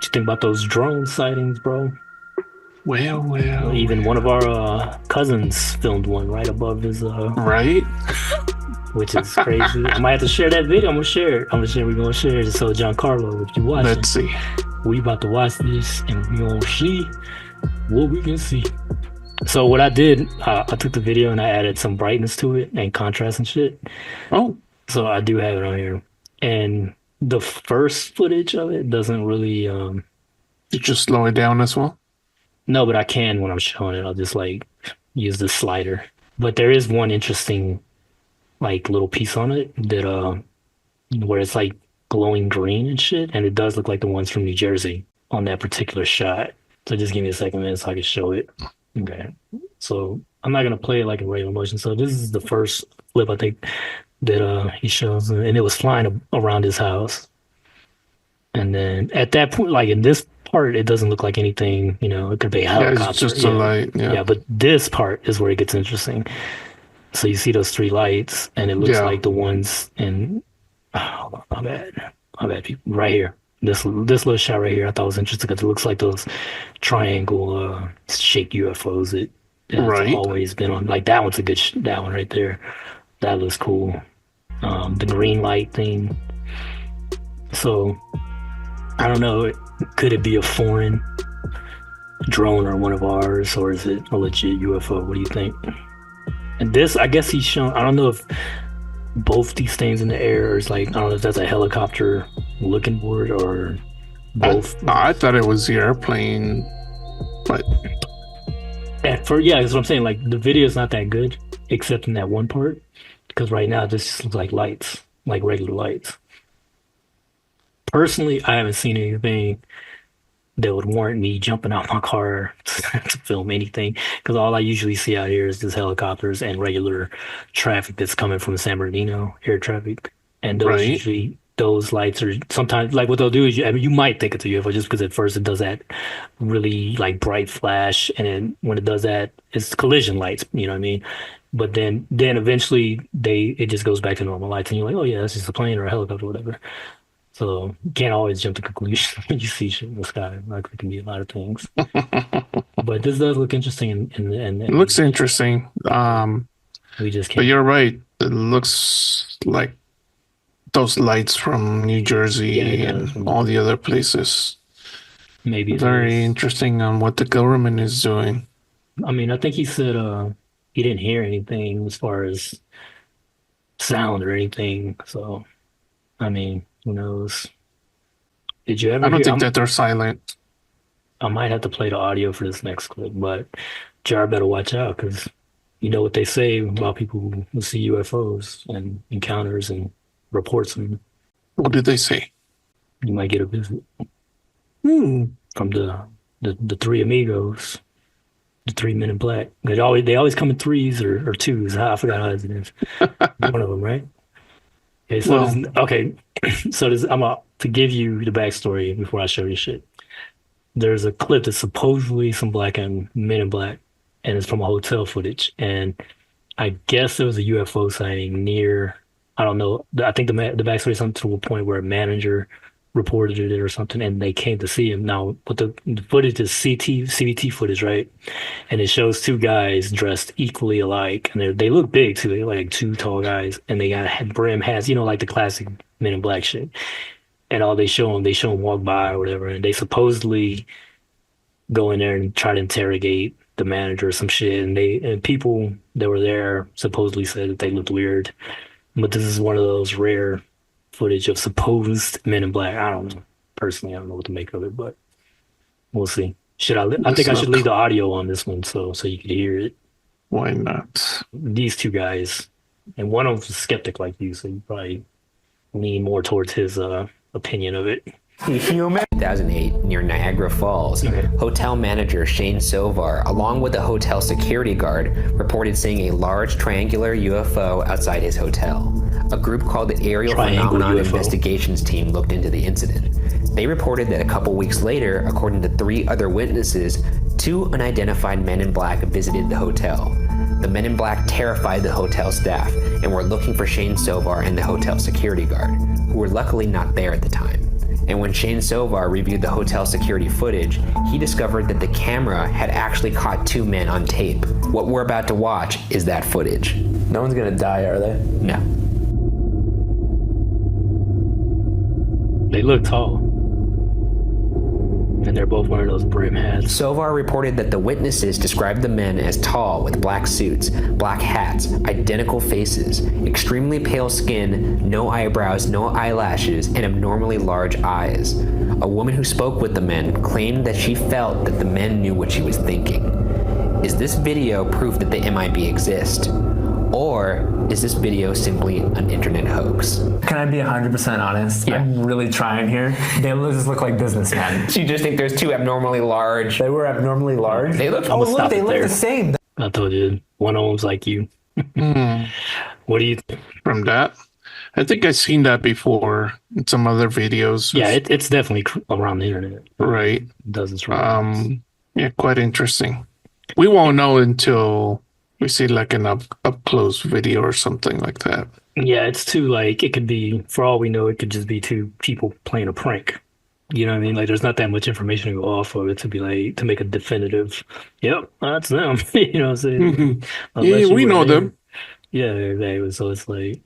you think about those drone sightings, bro? Even one of our cousins filmed one right above his right? which is crazy. I might have to share that video. I'm gonna share it. We're gonna share it. So Giancarlo, if you watching, Let's see. we about to watch this and we gonna see what we can see. So what I did, I took the video and I added some brightness to it and contrast and shit. Oh, So I do have it on here. And the first footage of it doesn't really you just slow it down as well. no, but I can when I'm showing it. I'll just like use the slider. But there is one interesting like little piece on it that where it's like glowing green and shit, and it does look like the ones from New Jersey on that particular shot. So just give me a second, minute so I can show it. Okay. So I'm not gonna play it like in regular motion. So this is the first flip I think that he shows, and it was flying around his house. And then at that point, like in this part, it doesn't look like anything, you know, it could be a Yeah, it's helicopter. just a light. Yeah. Yeah, but this part is where it gets interesting. So you see those three lights, and it looks Yeah. like the ones in. Oh, my bad, people. Right here, this little shot right here, I thought was interesting because it looks like those triangle shaped UFOs that's Right. always been on. Like that one's a good. That one right there, that looks cool. The green light thing. So I don't know. Could it be a foreign drone or one of ours, or is it a legit UFO? What do you think? And this, I guess he's shown. I don't know if both these things in the air is like, I don't know if that's a helicopter looking for it or both. I thought it was the airplane, but Yeah, that's what I'm saying. Like the video is not that good, except in that one part, because right now this just looks like lights, like regular lights. Personally, I haven't seen anything that would warrant me jumping out my car to film anything, because all I usually see out here is just helicopters and regular traffic that's coming from San Bernardino, air traffic. And those right. usually, those lights are sometimes like what they'll do is I mean, you might think it's a UFO just because at first it does that really like bright flash, and then when it does that, it's collision lights, you know what I mean? But then eventually it just goes back to normal lights, and you're like, oh yeah, that's just a plane or a helicopter or whatever. So you can't always jump to conclusions when you see shit in the sky. Like it can be a lot of things. But this does look interesting, It looks interesting. We just But can't. you're right. It looks like those lights from New Yeah, Jersey it does. and all the other places. Maybe it Very is. interesting on what the government is doing. I mean, I think he said he didn't hear anything as far as sound or anything. So I mean, who knows? Did you I ever don't hear? think that they're silent. I might have to play the audio for this next clip, but Jar better watch out because you know what they say about people who see UFOs and encounters and reports them. What did they say? You might get a visit Hmm. from the three amigos, the three men in black. They always come in threes or twos. I forgot how it is. One of them, right? Okay, so Well, okay, so to give you the backstory before I show you shit. There's a clip that's supposedly some black and men in black, and it's from a hotel footage. And I guess there was a UFO sighting near. I don't know. I think the backstory is something to a point where a manager reported it or something, and they came to see him. Now, but the footage is CBT footage, right? And it shows two guys dressed equally alike, and they look big too. They're like two tall guys, and they got brim hats, you know, like the classic Men in Black shit. And all they show them walk by or whatever, and they supposedly go in there and try to interrogate the manager or some shit. And people that were there supposedly said that they looked weird. But this is one of those rare footage of supposed Men in Black. I don't know. Personally, I don't know what to make of it, but we'll see. I think I should leave the audio on this one so you could hear it. why not? These two guys, and one of them's a skeptic like you, so you probably lean more towards his opinion of it. 2008, near Niagara Falls, hotel manager Shane Sovar, along with a hotel security guard, reported seeing a large triangular UFO outside his hotel. A group called the Aerial Phenomenon UFO. Investigations Team looked into the incident. They reported that a couple weeks later, according to 3 other witnesses, 2 unidentified men in black visited the hotel. The men in black terrified the hotel staff and were looking for Shane Sovar and the hotel security guard, who were luckily not there at the time. And when Shane Sovar reviewed the hotel security footage, he discovered that the camera had actually caught 2 men on tape. What we're about to watch is that footage. No one's gonna die, are they? No. They look tall. And they're both wearing those brim hats. Sovar reported that the witnesses described the men as tall with black suits, black hats, identical faces, extremely pale skin, no eyebrows, no eyelashes, and abnormally large eyes. A woman who spoke with the men claimed that she felt that the men knew what she was thinking. Is this video proof that the MIB exist? Or is this video simply an internet hoax? Can I be 100% honest? Yeah. I'm really trying here. They just look like businessmen. So you just think there's 2 abnormally large? They were abnormally large. They look. Oh, look, they look the same. I told you, one of them's like you. What do you think? From that, I think I've seen that before in some other videos. Yeah, it's definitely around the internet. Right. It doesn't wrong. Yeah, quite interesting. We won't know until we see like an up close video or something like that. Yeah, it's too, like, it could be, for all we know, it could just be 2 people playing a prank. You know what I mean? Like, there's not that much information to go off of it to be like, to make a definitive, yep, that's them. You know what I'm saying? Yeah, we know them. Yeah, exactly. So it's like.